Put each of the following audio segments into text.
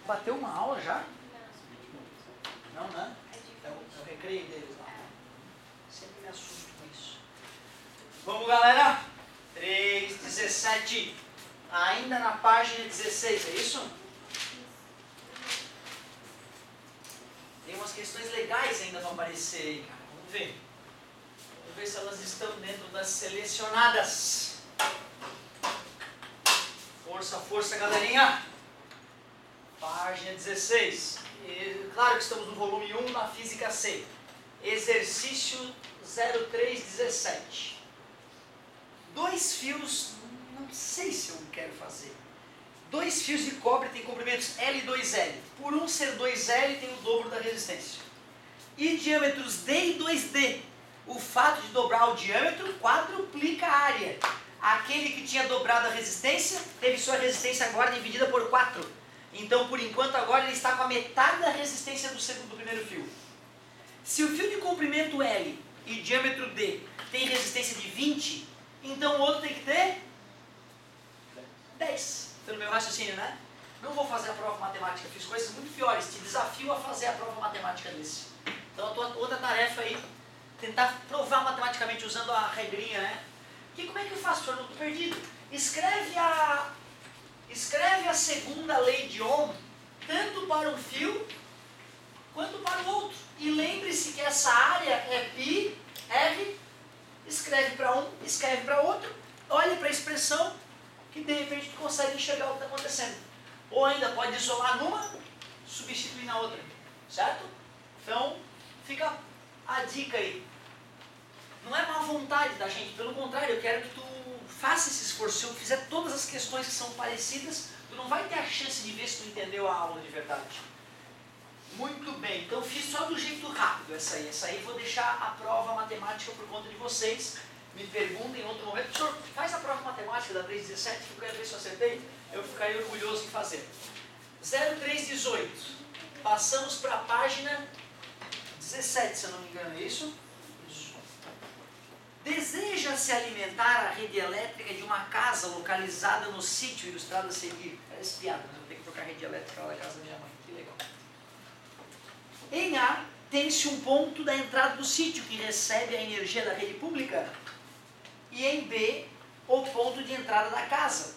Bateu uma aula já? Não, né? É o recreio deles lá. Sempre me assusto com isso. Vamos, galera? 3:17. Ainda na página 16, é isso? Tem umas questões legais ainda para aparecer aí, cara. Vamos ver. Vamos ver se elas estão dentro das selecionadas. Força, força, galerinha. Página 16. Claro que estamos no volume 1, na Física C. Exercício 0317. Dois fios, não sei se eu quero fazer. Dois fios de cobre têm comprimentos L e 2L. Por um ser 2L tem o dobro da resistência. E diâmetros D e 2D. O fato de dobrar o diâmetro quadruplica a área. Aquele que tinha dobrado a resistência, teve sua resistência agora dividida por 4. Então, por enquanto, agora ele está com a metade da resistência do primeiro fio. Se o fio de comprimento L e diâmetro D tem resistência de 20, então o outro tem que ter 10. Pelo meu raciocínio, né? Não vou fazer a prova matemática, fiz coisas muito piores. Te desafio a fazer a prova matemática desse. Então, a tua outra tarefa aí, tentar provar matematicamente usando a regrinha, né? Que como é que eu faço, professor? Não estou perdido. Escreve a segunda lei de Ohm, tanto para um fio, quanto para o outro. E lembre-se que essa área é π, R, escreve para um, escreve para outro, olha para a expressão, que de repente tu consegue enxergar o que está acontecendo. Ou ainda pode isolar numa, substituir na outra, certo? Então, fica a dica aí. Não é má vontade da gente, pelo contrário, eu quero que tu faça esse esforço. Se eu fizer todas as questões que são parecidas, tu não vai ter a chance de ver se tu entendeu a aula de verdade. Muito bem, então fiz só do jeito rápido essa aí. Essa aí vou deixar a prova matemática por conta de vocês. Me perguntem em outro momento, professor, faz a prova matemática da 3:17, que eu quero ver se eu acertei. Eu ficaria orgulhoso em fazer. 0318. Passamos para a página 17, se eu não me engano, é isso? Deseja-se alimentar a rede elétrica de uma casa localizada no sítio ilustrado a seguir. Parece piada, mas eu vou ter que trocar a rede elétrica lá da casa da minha mãe. Que legal. Em A, tem-se um ponto da entrada do sítio que recebe a energia da rede pública. E em B, o ponto de entrada da casa.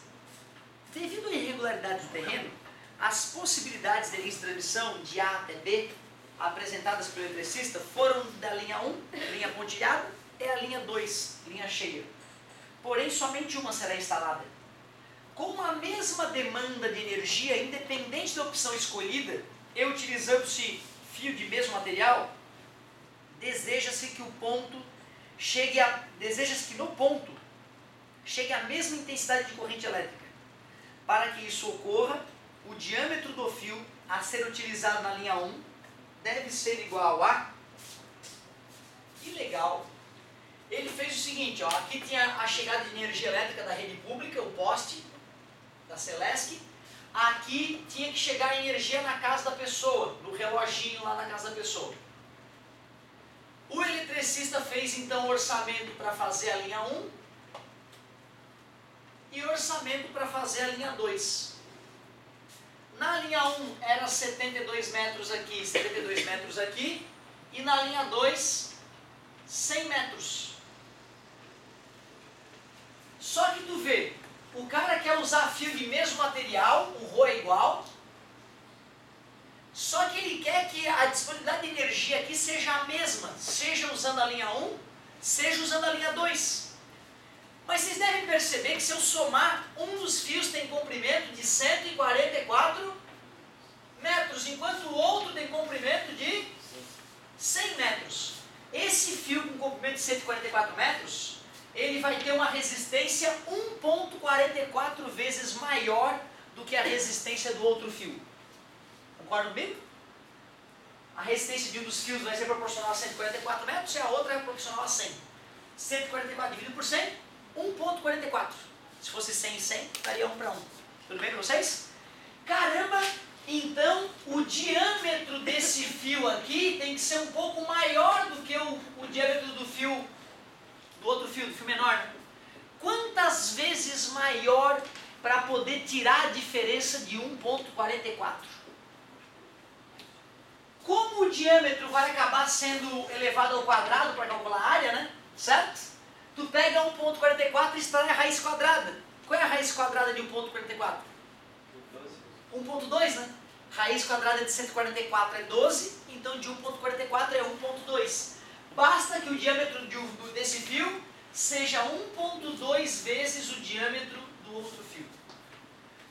Devido à irregularidade do terreno, as possibilidades de linha de transmissão de A até B, apresentadas pelo eletricista, foram da linha 1, linha pontilhada, é a linha 2, linha cheia. Porém, somente uma será instalada. Com a mesma demanda de energia, independente da opção escolhida, e utilizando-se fio de mesmo material, deseja-se que no ponto chegue a mesma intensidade de corrente elétrica. Para que isso ocorra, o diâmetro do fio a ser utilizado na linha 1 deve ser igual a... Que legal! Ele fez o seguinte, ó, aqui tinha a chegada de energia elétrica da rede pública, o poste da Celesc. Aqui tinha que chegar a energia na casa da pessoa, no reloginho lá na casa da pessoa. O eletricista fez então orçamento para fazer a linha 1 e orçamento para fazer a linha 2. Na linha 1 era 72 metros aqui, 72 metros aqui, e na linha 2, 100 metros. Só que tu vê, o cara quer usar fio de mesmo material, o ρ é igual, só que ele quer que a disponibilidade de energia aqui seja a mesma, seja usando a linha 1, seja usando a linha 2. Mas vocês devem perceber que se eu somar, um dos fios tem comprimento de 144 metros, enquanto o outro tem comprimento de 100 metros. Esse fio com comprimento de 144 metros, ele vai ter uma resistência 1,44 vezes maior do que a resistência do outro fio. Concorda comigo? A resistência de um dos fios vai ser proporcional a 144 metros e a outra é proporcional a 100. 144 dividido por 100, 1,44. Se fosse 100 e 100, daria 1 para 1. Tudo bem para vocês? Caramba! Então, o diâmetro desse fio aqui tem que ser um pouco maior do que o diâmetro do fio, do outro fio, do fio menor. Né? Quantas vezes maior para poder tirar a diferença de 1,44? Como o diâmetro vai acabar sendo elevado ao quadrado para calcular a área, né? Certo? Tu pega 1,44 e extrai a raiz quadrada. Qual é a raiz quadrada de 1,44? 1,2, né? Raiz quadrada de 144 é 12, então de 1,44 é 1,2. Basta que o diâmetro desse fio seja 1,2 vezes o diâmetro do outro fio.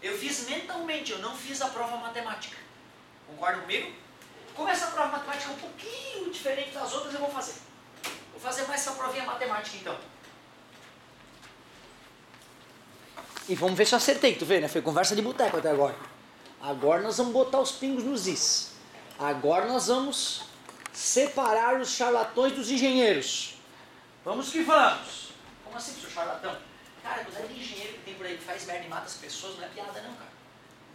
Eu fiz mentalmente, eu não fiz a prova matemática. Concorda comigo? Como essa prova matemática é um pouquinho diferente das outras, eu vou fazer. Vou fazer mais essa provinha matemática então. E vamos ver se eu acertei, tu vê, né? Foi conversa de boteco até agora. Agora nós vamos botar os pingos nos is. Agora nós vamos separar os charlatões dos engenheiros. Vamos que vamos. Como assim, seu charlatão? Cara, quando é de engenheiro que tem por aí que faz merda e mata as pessoas, não é piada não, cara.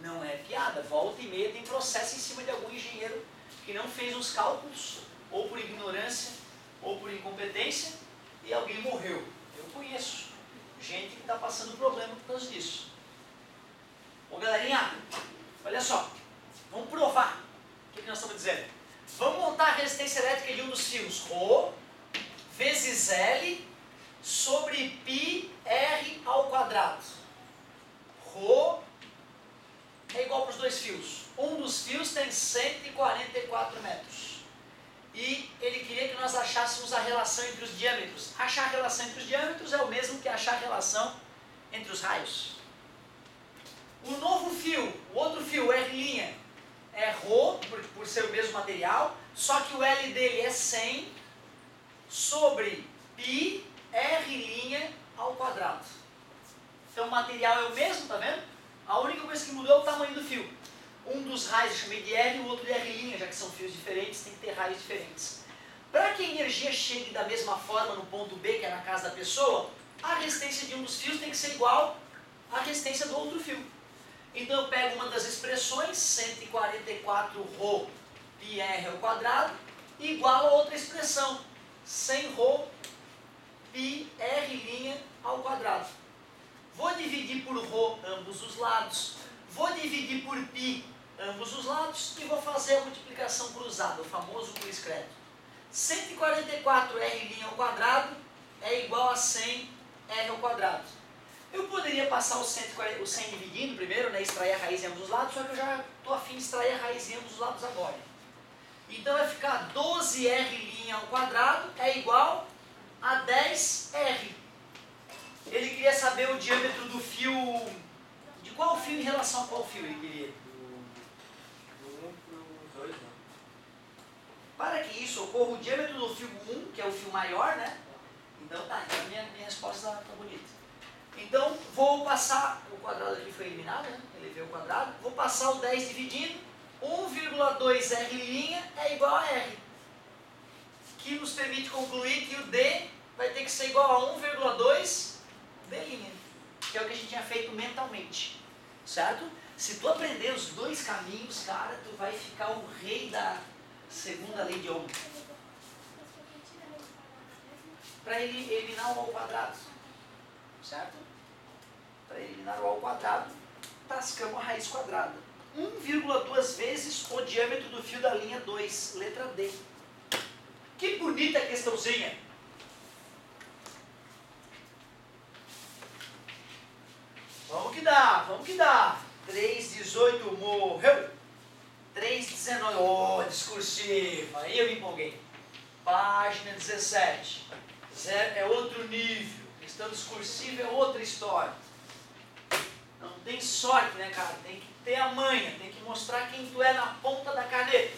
Não é piada. Volta e meia tem processo em cima de algum engenheiro que não fez os cálculos, ou por ignorância, ou por incompetência, e alguém morreu. Eu conheço gente que está passando problema por causa disso. Ô galerinha, olha só, vamos provar. O que nós estamos dizendo? Vamos montar a resistência elétrica de um dos fios. Rho vezes L sobre π R ao quadrado. Rho é igual para os dois fios. Um dos fios tem 144 metros. E ele queria que nós achássemos a relação entre os diâmetros. Achar a relação entre os diâmetros é o mesmo que achar a relação entre os raios. O novo fio, o outro fio, R', é Rho, por ser o mesmo material, só que o L dele é 100 sobre π R' ao quadrado. Então o material é o mesmo, tá vendo? A única coisa que mudou é o tamanho do fio. Um dos raios eu chamei de L, o outro de R', já que são fios diferentes, tem que ter raios diferentes. Para que a energia chegue da mesma forma no ponto B, que é na casa da pessoa, a resistência de um dos fios tem que ser igual à resistência do outro fio. Então eu pego uma das expressões, 144 Rho πr ao quadrado, igual a outra expressão, 100 Rho πr' ao quadrado. Vou dividir por Rho ambos os lados, vou dividir por π ambos os lados e vou fazer a multiplicação cruzada, o famoso cruz credo. 144 R' ao quadrado é igual a 100 R ao quadrado. Eu poderia passar o 100 dividindo primeiro, né, extrair a raiz em ambos os lados, só que eu já estou afim de extrair a raiz em ambos os lados agora. Então vai ficar 12R' ao quadrado é igual a 10R. Ele queria saber o diâmetro do fio, de qual fio em relação a qual fio ele queria? Do 1 para o 2, né? Para que isso ocorra, o diâmetro do fio 1, que é o fio maior, né? Então tá, então minha resposta está bonita. Então, vou passar, o quadrado aqui foi eliminado, né? Elevei o quadrado. Vou passar o 10 dividindo, 1,2 R' é igual a R. Que nos permite concluir que o D vai ter que ser igual a 1,2 D', que é o que a gente tinha feito mentalmente. Certo? Se tu aprender os dois caminhos, cara, tu vai ficar o rei da segunda lei de Ohm. Para ele eliminar o ao quadrado. Certo? Para eliminar o ao quadrado, tascamos a raiz quadrada. 1,2 vezes o diâmetro do fio da linha 2, letra D. Que bonita questãozinha! Vamos que dá, vamos que dá. 3,18 morreu. 3,19, oh, discursiva, aí eu me empolguei. Página 17. Zero é outro nível. Questão discursiva é outra história. Não tem sorte, né, cara? Tem que ter a manha, tem que mostrar quem tu é na ponta da caneta.